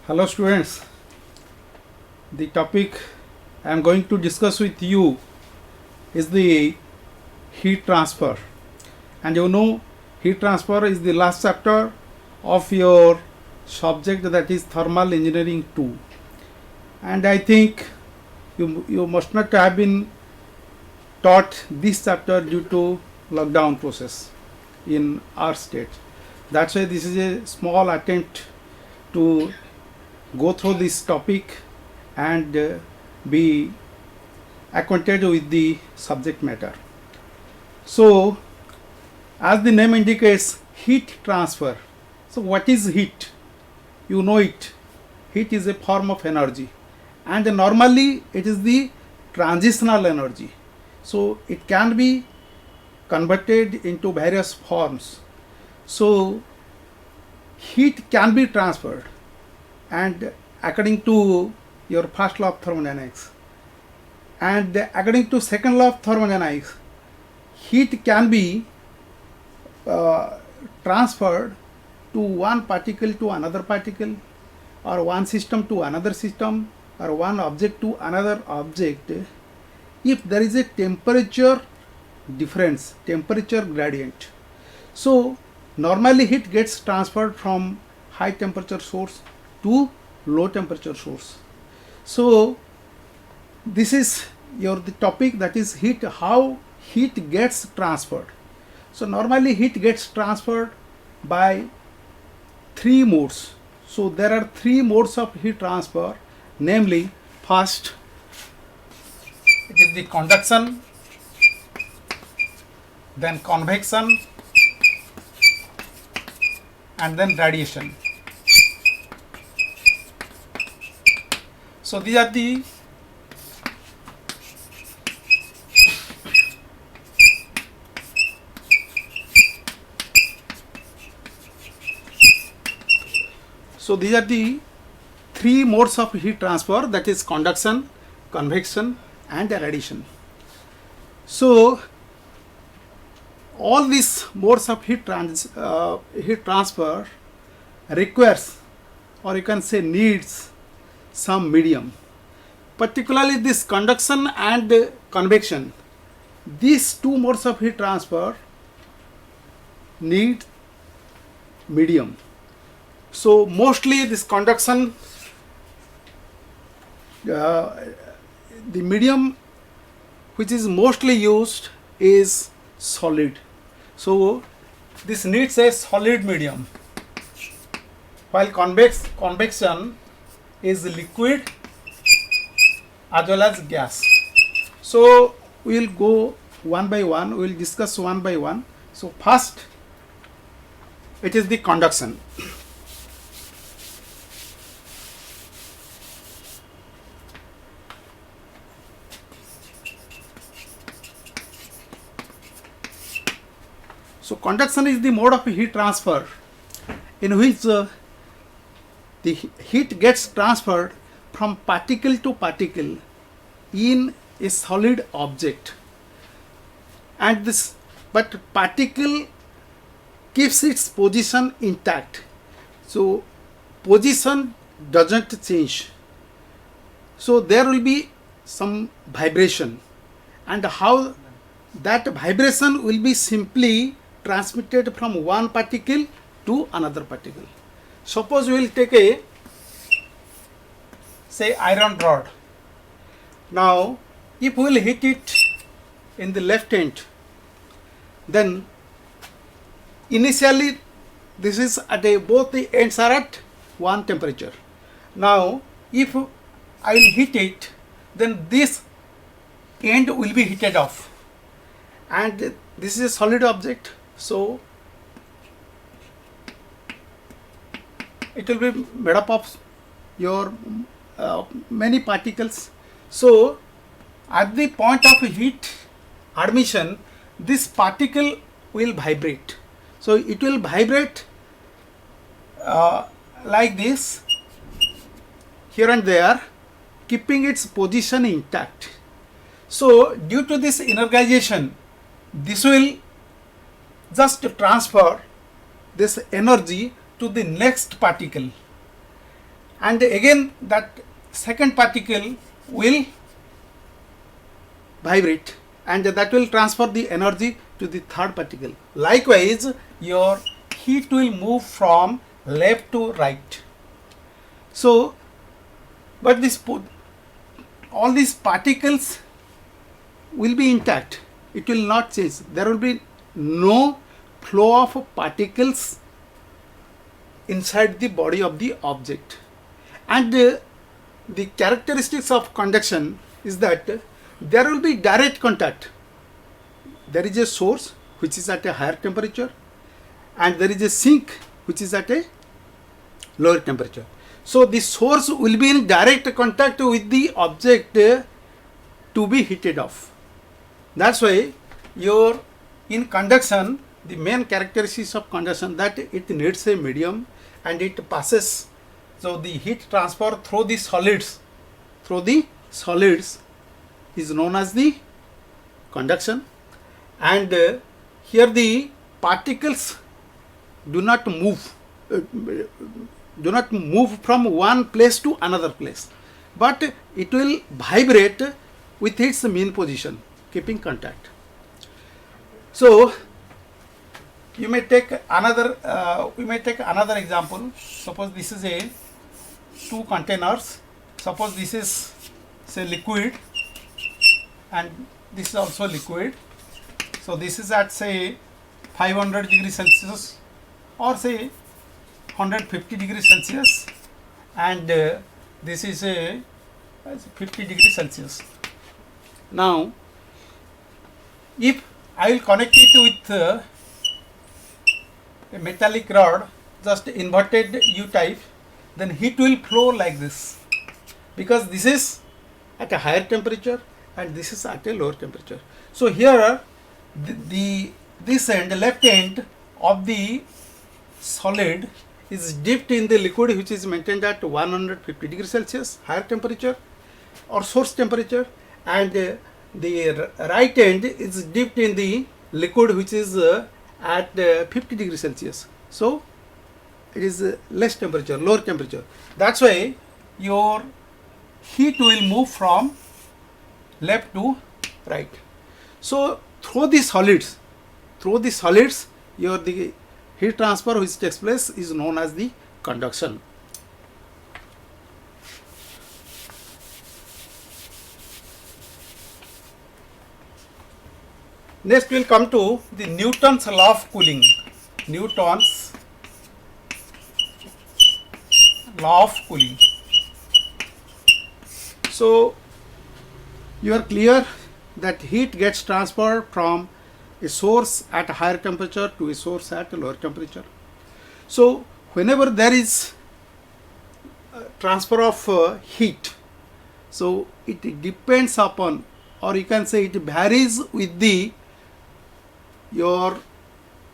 Hello students, the topic I am going to discuss with you is the heat transfer, and you know heat transfer is the last chapter of your subject, that is thermal engineering 2, and I think you must not have been taught this chapter due to lockdown process in our state. That's why this is a small attempt to go through this topic and be acquainted with the subject matter. So, as the name indicates, heat transfer. So, what is heat? You know it. Heat is a form of energy, and normally it is the transitional energy. So, it can be converted into various forms. So, heat can be transferred, and according to your first law of thermodynamics and according to second law of thermodynamics, heat can be transferred to one particle to another particle, or one system to another system, or one object to another object if there is a temperature difference, temperature gradient. So normally heat gets transferred from high temperature source to low temperature source. So this is the topic, that is heat, how heat gets transferred. So normally heat gets transferred by three modes. So there are three modes of heat transfer, namely, first it is the conduction, then convection, and then radiation. So these are the three modes of heat transfer, that is conduction, convection, and radiation. So all these modes of heat transfer requires, or you can say needs, some medium. Particularly this conduction and convection, these two modes of heat transfer need medium. So mostly this conduction, the medium which is mostly used is solid. So this needs a solid medium, while convection is liquid as well as gas. So we will go one by one, we will discuss one by one. So first it is the conduction. So conduction is the mode of heat transfer in which the heat gets transferred from particle to particle in a solid object, and but particle keeps its position intact. So position doesn't change. So there will be some vibration, and how that vibration will be simply transmitted from one particle to another particle. Suppose we will take a, say, iron rod. Now if we will hit it in the left end, then initially this is at both the ends are at one temperature. Now if I will hit it, then this end will be heated off, and this is a solid object, so it will be made up of your many particles. So at the point of heat admission, this particle will vibrate. So it will vibrate like this, here and there, keeping its position intact. So due to this energization, this will just transfer this energy to the next particle, and again that second particle will vibrate and that will transfer the energy to the third particle. Likewise, your heat will move from left to right. So, but all these particles will be intact. It will not change. There will be no flow of particles inside the body of the object. And the characteristics of conduction is that there will be direct contact. There is a source which is at a higher temperature and there is a sink which is at a lower temperature. So the source will be in direct contact with the object to be heated off. That's why in conduction, the main characteristics of conduction that it needs a medium and it passes. So the heat transfer through the solids is known as the conduction, and here the particles do not move from one place to another place, but it will vibrate with its mean position, keeping contact. So you may take another example. Suppose this is a two containers. Suppose this is say liquid and this is also liquid. So this is at say 500 degrees Celsius or say 150 degrees Celsius, and this is a 50 degrees Celsius. Now if I will connect it with a metallic rod, just inverted U type, then heat will flow like this, because this is at a higher temperature and this is at a lower temperature. So here this end, left end of the solid is dipped in the liquid which is maintained at 150 degrees Celsius higher temperature or source temperature, and the right end is dipped in the liquid which is at 50 degrees Celsius. So it is less temperature, lower temperature. That's why your heat will move from left to right. So through the solids, the heat transfer which takes place is known as the conduction. Next we will come to the Newton's law of cooling. Newton's law of cooling. So you are clear that heat gets transferred from a source at a higher temperature to a source at a lower temperature. So whenever there is transfer of heat, so it depends upon, or you can say it varies with your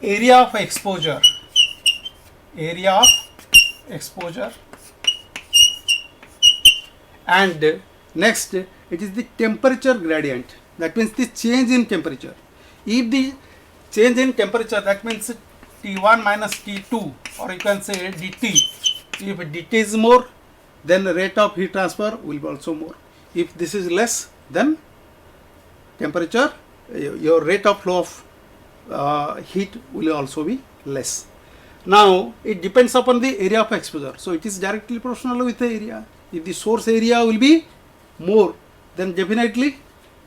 area of exposure. And next it is the temperature gradient, that means the change in temperature. If the change in temperature, that means T1 minus T2, or you can say dt. If dt is more, then the rate of heat transfer will be also more. If this is less, then temperature, your rate of flow of heat will also be less. Now it depends upon the area of exposure. So it is directly proportional with the area. If the source area will be more, then definitely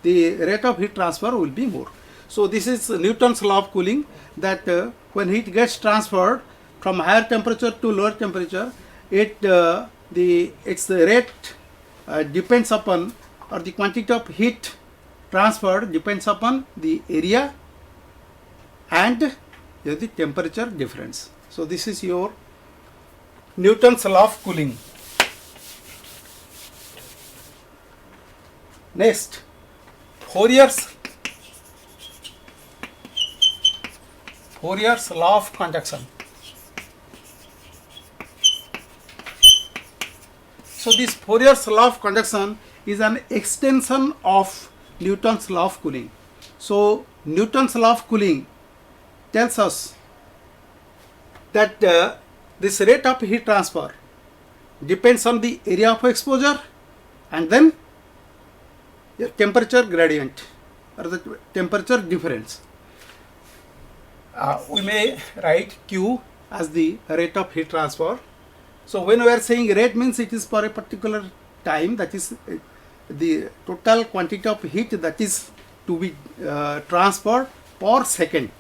the rate of heat transfer will be more. So this is Newton's law of cooling, that when heat gets transferred from higher temperature to lower temperature, its rate depends upon, or the quantity of heat transferred depends upon the area and the temperature difference. So this is your Newton's law of cooling. Next, Fourier's law of conduction. So this Fourier's law of conduction is an extension of Newton's law of cooling. So Newton's law of cooling tells us that this rate of heat transfer depends on the area of exposure and then your temperature gradient or the temperature difference. We may write Q as the rate of heat transfer. So when we are saying rate, means it is for a particular time, that is the total quantity of heat that is to be transferred per second.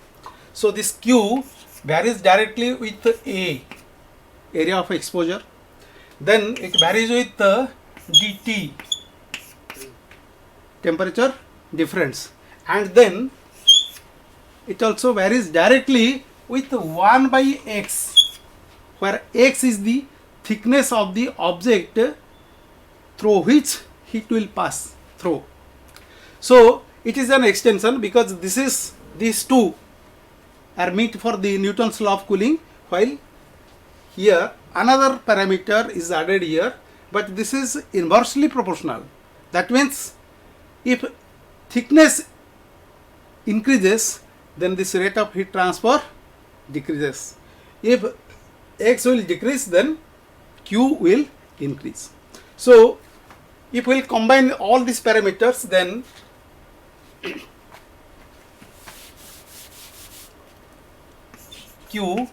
So this Q varies directly with A, area of exposure. Then it varies with dT, temperature difference, and then it also varies directly with 1 by x, where x is the thickness of the object through which heat will pass through. So it is an extension, because these two are meant for the Newton's law of cooling, while here another parameter is added here, but this is inversely proportional. That means if thickness increases, then this rate of heat transfer decreases. If x will decrease, then Q will increase. So if we will combine all these parameters, then Q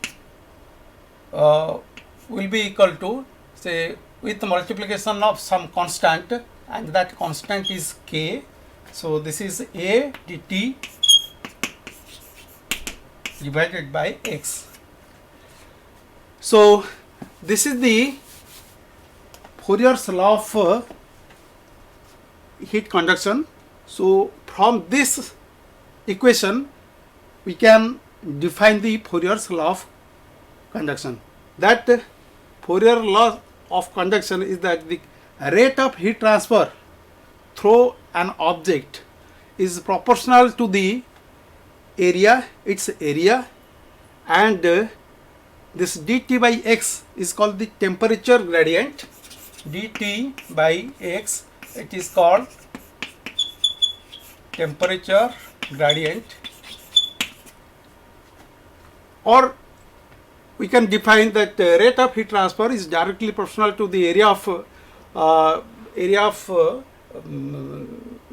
will be equal to, say, with multiplication of some constant, and that constant is K. So this is A dt divided by x. So this is the Fourier's law of heat conduction. So from this equation we can define the Fourier's law of conduction. That Fourier law of conduction is that the rate of heat transfer through an object is proportional to the area, its area, and this dt by x is called the temperature gradient. Dt by x, it is called temperature gradient, or we can define that rate of heat transfer is directly proportional to the area of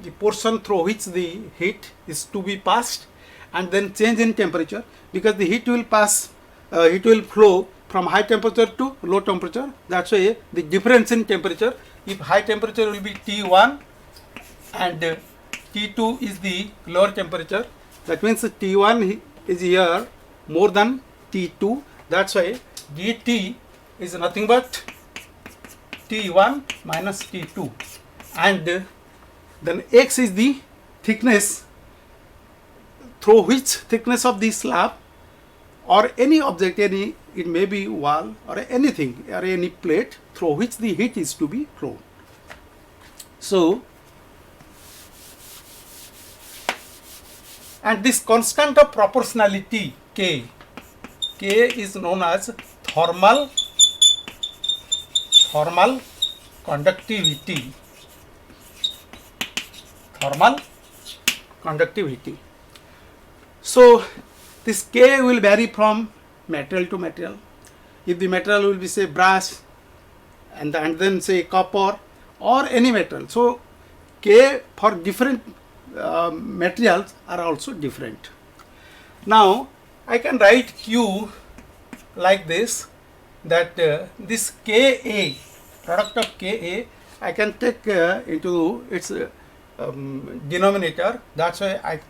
the portion through which the heat is to be passed, and then change in temperature, because the heat will pass, heat will flow from high temperature to low temperature. That's why the difference in temperature, if high temperature will be T1 and T2 is the lower temperature, that means T1 is here more than T2. That's why dt is nothing but T1 minus T2, and then x is the thickness through which thickness of the slab or any object, it may be wall or anything or any plate through which the heat is to be flown. So, and this constant of proportionality K is known as thermal conductivity. Thermal conductivity. So this K will vary from material to material. If the material will be, say, brass, and then say copper or any metal, so K for different materials are also different. Now I can write Q like this, that this Ka, product of Ka, I can take into its denominator. That's why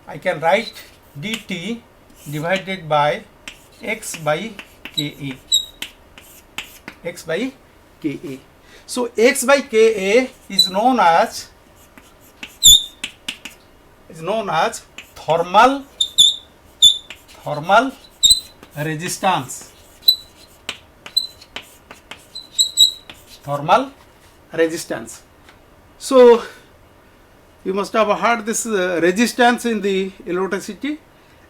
I can write dt divided by x by Ka. X by Ka. So x by Ka is known as thermal resistance. Thermal resistance. So you must have heard this resistance in the electricity,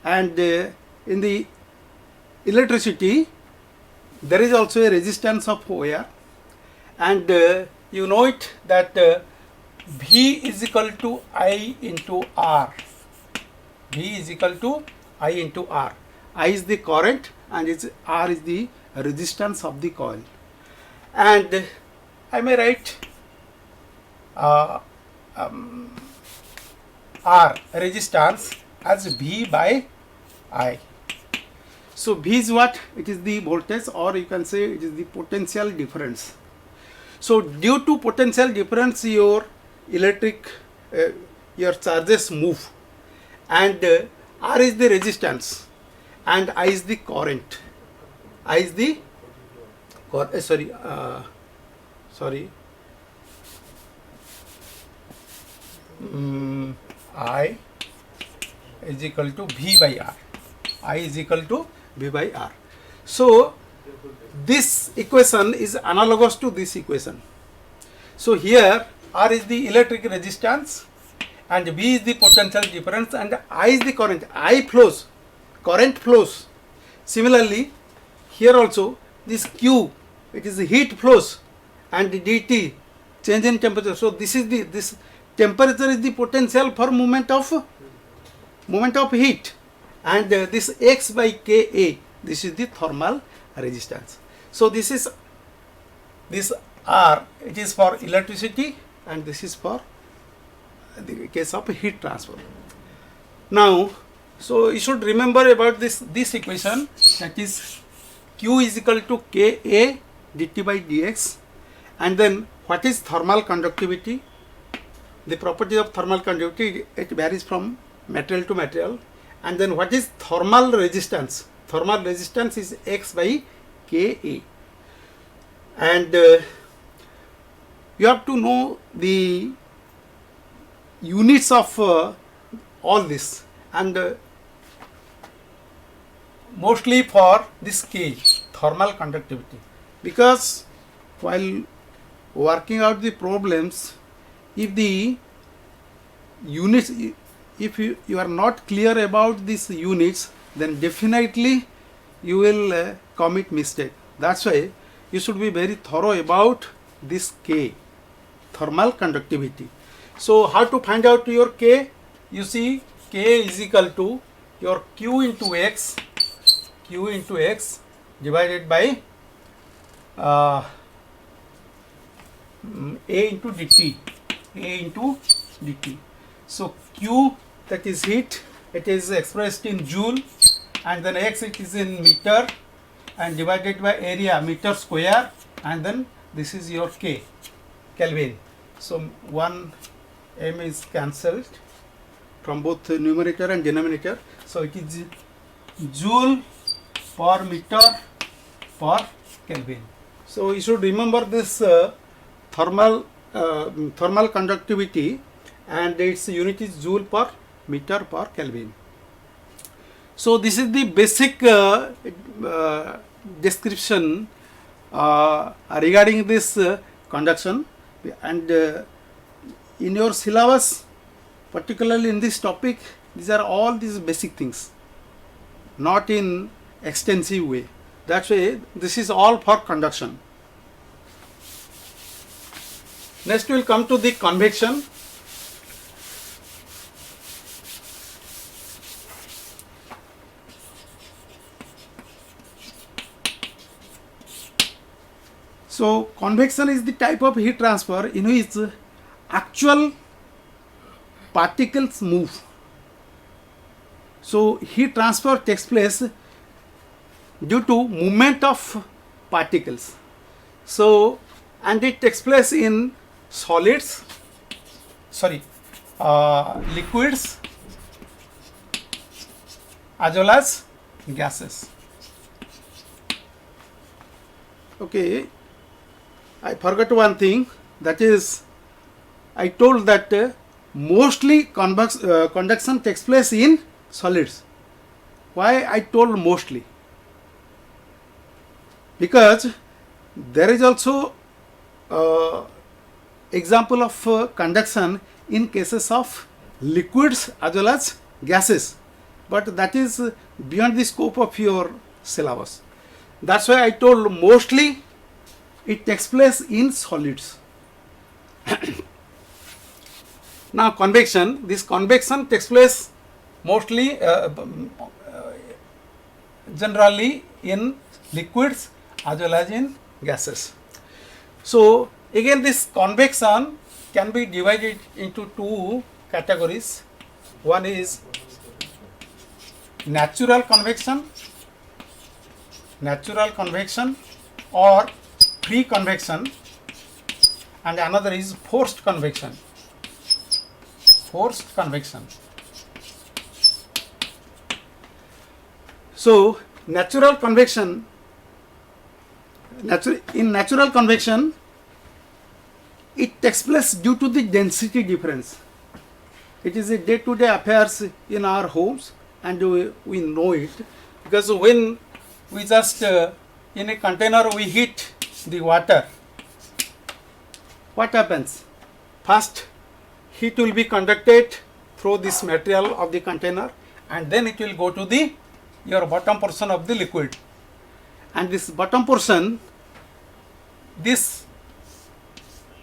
and in the electricity there is also a resistance of wire, and you know it that V is equal to I into R. V is equal to I into R. I is the current and R is the resistance of the coil. and I may write R resistance as V by I. So V is what? It is the voltage, or you can say it is the potential difference. So due to potential difference, your electric your charges move, and R is the resistance and I is the current. I is the I is equal to V by R. I is equal to V by R. So this equation is analogous to this equation. So here R is the electric resistance and V is the potential difference and I is the current. I flows, current flows. Similarly, here also this Q, it is the heat flows, and dt, change in temperature. So this is this temperature is the potential for movement of heat, and this X by Ka, this is the thermal resistance. So this R, it is for electricity, and this is for the case of heat transfer. Now, so you should remember about this equation, that is Q is equal to Ka dt by dx, and then what is thermal conductivity? The property of thermal conductivity, it varies from material to material, and then what is thermal resistance? Thermal resistance is X by Ka, and you have to know the units of all this, and mostly for this K, thermal conductivity, because while working out the problems, if the units, if you are not clear about these units, then definitely you will commit mistake. That's why you should be very thorough about this K, thermal conductivity. So how to find out your K? You see, K is equal to your Q into X divided by A into dt. So Q, that is heat, it is expressed in joule, and then X, it is in meter, and divided by area, meter square, and then this is your K, Kelvin. So 1 m is cancelled from both numerator and denominator. So it is joule per meter per Kelvin. So you should remember this thermal conductivity, and its unit is joule per meter per Kelvin. So this is the basic description regarding this conduction, and in your syllabus, particularly in this topic, these are all these basic things, not in extensive way. That's why this is all for conduction. Next we will come to the convection. So convection is the type of heat transfer in which actual particles move. So heat transfer takes place due to movement of particles. So, and it takes place in liquids as well as gases. Okay, I forgot one thing, that is, I told that mostly conduction takes place in solids. Why I told mostly? Because there is also example of conduction in cases of liquids as well as gases, but that is beyond the scope of your syllabus. That's why I told mostly it takes place in solids. Now convection, this convection takes place mostly generally in liquids as well as in gases. So again, this convection can be divided into two categories. One is natural convection or free convection, and another is forced convection. So natural convection, in natural convection, it takes place due to the density difference. It is a day-to-day affairs in our homes, and we know it, because when we just in a container we heat the water, what happens? First, heat will be conducted through this material of the container, and then it will go to the your bottom portion of the liquid, and this bottom portion, this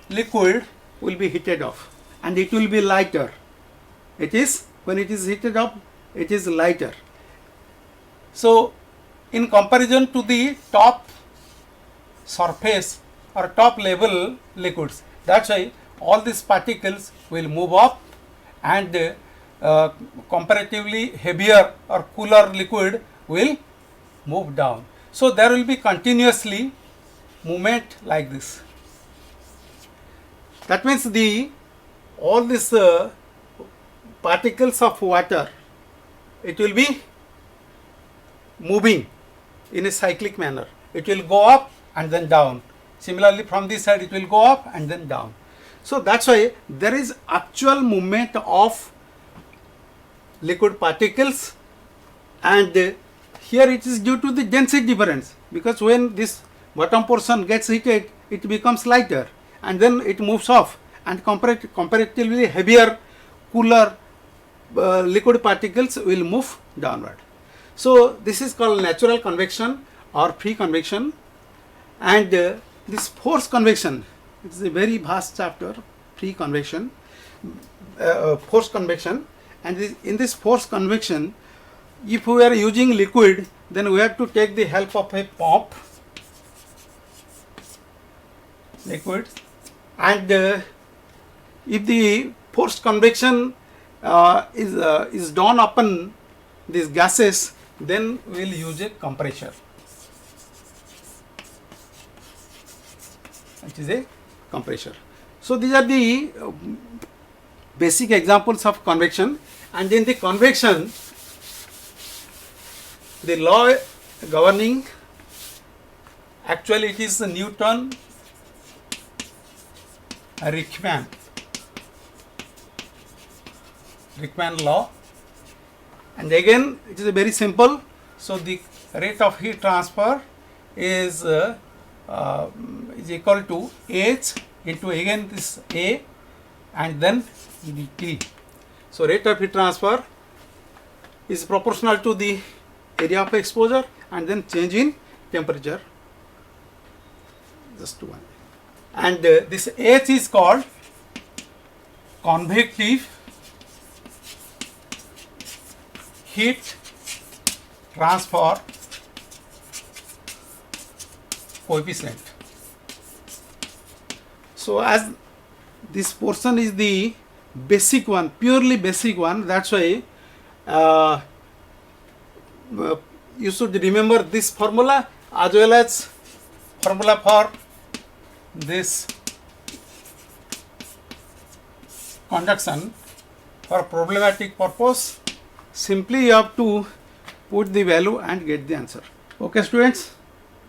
liquid will be heated off, and it will be lighter. It is, when it is heated up, it is lighter. So in comparison to the top surface or top level liquids, that's why all these particles will move up, and comparatively heavier or cooler liquid will move down. So there will be continuously movement like this. That means all these particles of water, it will be moving in a cyclic manner. It will go up and then down. Similarly, from this side it will go up and then down. So that's why there is actual movement of liquid particles, and here it is due to the density difference, because when this bottom portion gets heated, it becomes lighter, and then it moves off, and comparatively heavier, cooler liquid particles will move downward. So this is called natural convection or free convection. And this forced convection, it is a very vast chapter, free convection, forced convection. And in this forced convection, if we are using liquid, then we have to take the help of a pump, liquid, and if the forced convection is done upon these gases, then we will use a compressor. It is a compressor. So these are the basic examples of convection. And in the convection, the law governing, actually it is the Newton-Raphman law, and again it is very simple. So the rate of heat transfer is equal to H into, again, this A and then the T. So rate of heat transfer is proportional to the area of exposure and then change in temperature. Just one. And this H is called convective heat transfer coefficient. So as this portion is the basic one, purely basic one, that's why you should remember this formula as well as formula for this conduction. For problematic purpose, simply you have to put the value and get the answer. Okay students,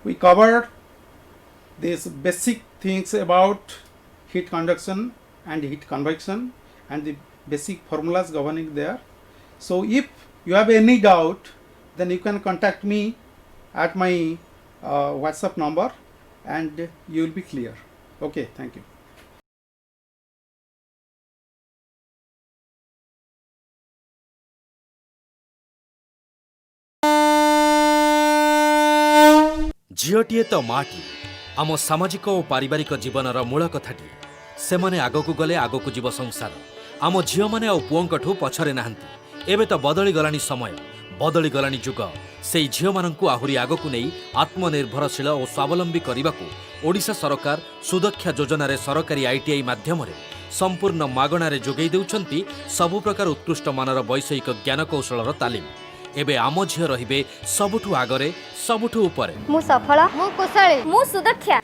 we covered these basic things about heat conduction and heat convection and the basic formulas governing there. So if you have any doubt, then you can contact me at my WhatsApp number and you will be clear. Okay, thank you. झीटीए तो माटी आम सामाजिक और पारिवारिक जीवनर मूल कथाटी से माने आगकू गले आगकू जीव संसार आम झील मैंने आ पुओंकठू पछरे नाहंती एबे तो बदली गलानी समय बदली गलानी जुग से झीलमानंकु आहुरी आगकु नहीं आत्मनिर्भरशील और स्वावलंबी करने ओडिशा सरकार सुदक्षा योजना रे सरकारी आईटीआई माध्यम संपूर्ण मागणारे जोगई देउछंती सबु प्रकार उत्कृष्ट मानर वैषयिक ज्ञान कौशलर तालीम। एबे आम झील रहिबे सबुठु आगरे सबुठु उपरे। मु सफल मु कुशली मु सुदक्षा।